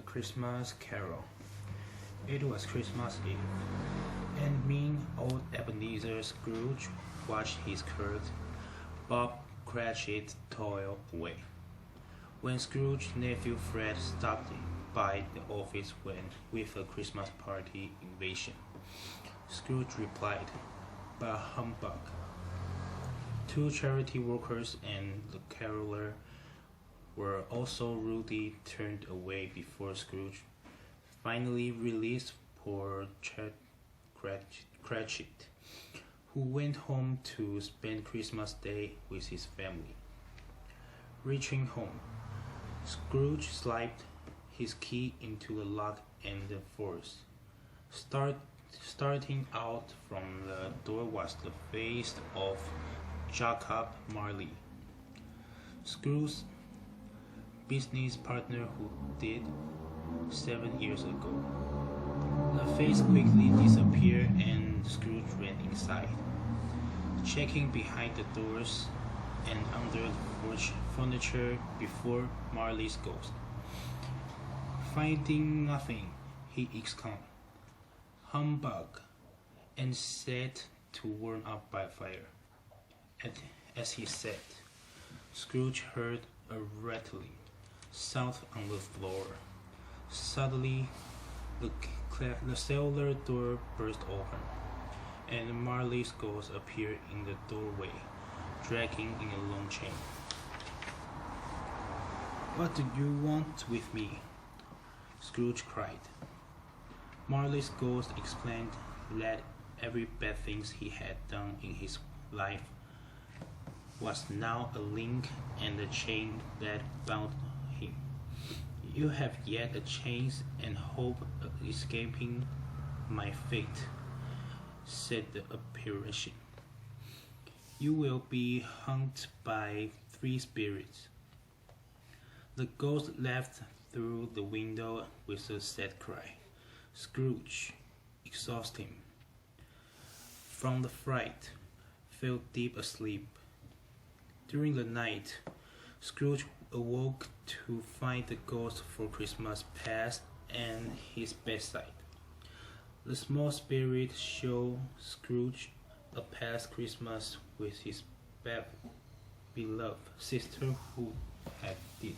Christmas Carol. It was Christmas Eve, and mean old Ebenezer Scrooge watched his curt Bob Cratchit toil away. When Scrooge's nephew Fred stopped by the office with a Christmas party invitation, Scrooge replied, "Bah humbug." Two charity workers and the caroler were also rudely turned away before Scrooge finally released poor Cratchit, who went home to spend Christmas Day with his family. Reaching home, Scrooge slipped his key into the lock and the force. Starting out from the door was the face of Jacob Marley, Scrooge's business partner who died 7 years ago. The face quickly disappeared and Scrooge ran inside, checking behind the doors and under the furniture before Marley's ghost. Finding nothing, he exclaimed, "Humbug," and set to warm up by fire. As he sat, Scrooge heard a rattling sound on the floor. Suddenly, the cellar door burst open, and Marley's ghost appeared in the doorway, dragging in a long chain. "What do you want with me?" Scrooge cried. Marley's ghost explained that every bad thing he had done in his life was now a link and a chain that bound him. "You have yet a chance and hope of escaping my fate," said the apparition. "You will be haunted by 3 spirits." The ghost laughed through the window with a sad cry. Scrooge, exhausted from the fright, fell deep asleep. During the night, Scrooge awoke to find the ghost for Christmas past at his bedside. The small spirit showed Scrooge a past Christmas with his beloved sister who had died,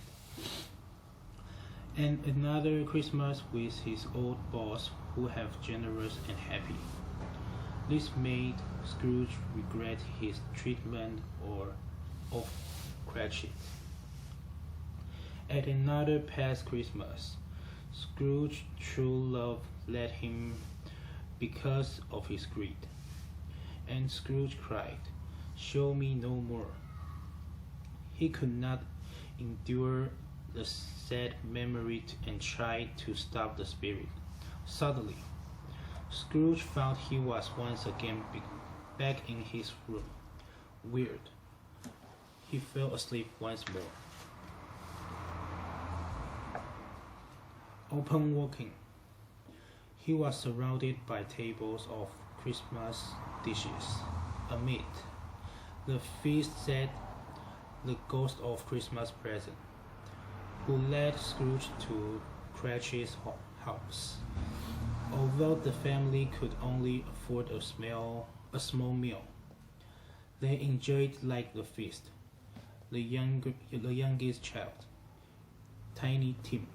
and another Christmas with his old boss who had generous and happy. This made Scrooge regret his treatment of Cratchit. At another past Christmas, Scrooge's true love left him because of his greed, and Scrooge cried, "Show me no more." He could not endure the sad memory and tried to stop the spirit. Suddenly, Scrooge found he was once again back in his room. Weird. He fell asleep once more. Upon waking, he was surrounded by tables of Christmas dishes. Amid the feast sat the ghost of Christmas present, who led Scrooge to Cratchit's house. Although the family could only afford a small meal, they enjoyed like the feast. The youngest child, Tiny Tim,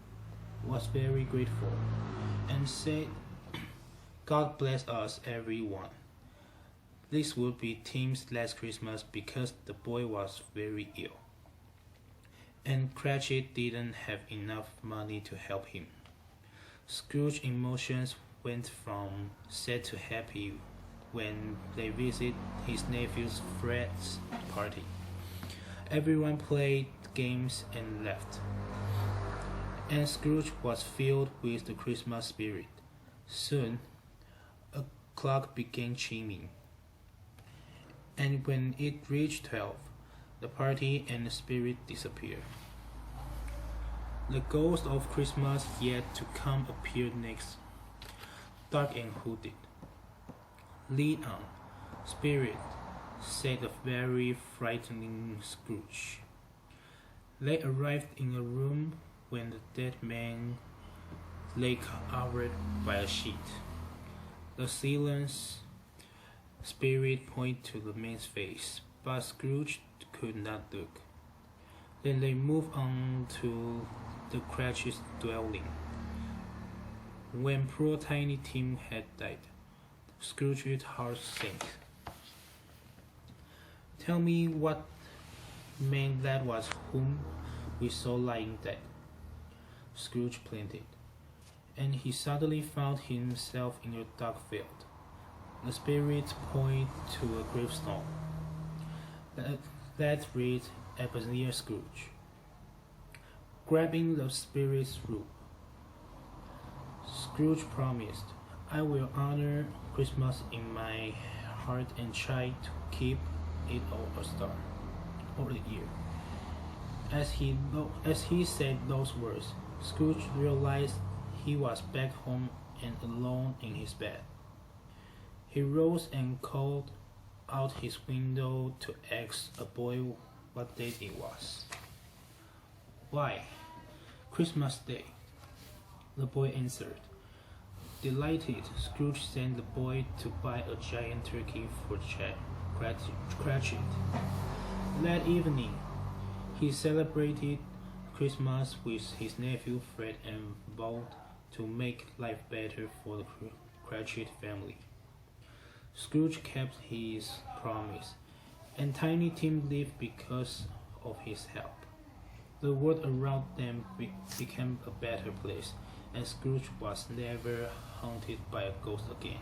was very grateful and said, "God bless us, everyone." This would be Tim's last Christmas because the boy was very ill, and Cratchit didn't have enough money to help him. Scrooge's emotions went from sad to happy when they visited his nephew Fred's party. Everyone played games and laughed, and Scrooge was filled with the Christmas spirit. Soon, a clock began chiming, and when it reached 12, the party and the spirit disappeared. The ghost of Christmas yet to come appeared next, dark and hooded. "Lead on, spirit," said the very frightening Scrooge. They arrived in a room when the dead man lay covered by a sheet. The sailor's spirit pointed to the man's face, but Scrooge could not look. Then they moved on to the Cratchit's dwelling. When poor Tiny Tim had died, Scrooge's heart sank. "Tell me what man that was whom we saw lying dead," Scrooge pleaded, and he suddenly found himself in a dark field. The spirit pointed to a gravestone that read Ebenezer Scrooge. Grabbing the spirit's robe, Scrooge promised, "I will honor Christmas in my heart and try to keep it a star of the year." As he said those words, Scrooge realized he was back home and alone in his bed. He rose and called out his window to ask a boy what day it was. "Why, Christmas Day," the boy answered. Delighted, Scrooge sent the boy to buy a giant turkey for Cratchit. That evening, he celebrated Christmas with his nephew Fred and vowed to make life better for the Cratchit family. Scrooge kept his promise, and Tiny Tim lived because of his help. The world around them became a better place, and Scrooge was never haunted by a ghost again.